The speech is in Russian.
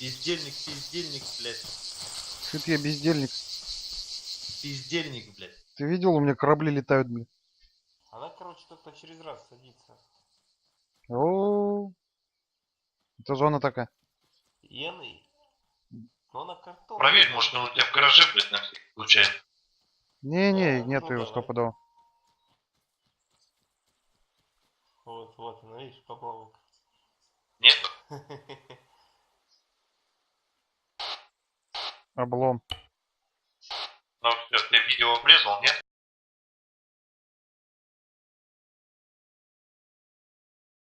Бездельник, пиздельник, блядь. Что ты, я бездельник? Пиздельник, блядь. Ты видел, у меня корабли летают, блин. Она, короче, только через раз садится. О, это зона такая. Иены. Но она картон. Проверь, может он у тебя в гараже, блядь, на всякий случай. Не-не, Да, нету ну его давай. стопудово. Вот, она, видишь, поплавок. Нету? Облом. Ну все, ты видео обрезал, нет?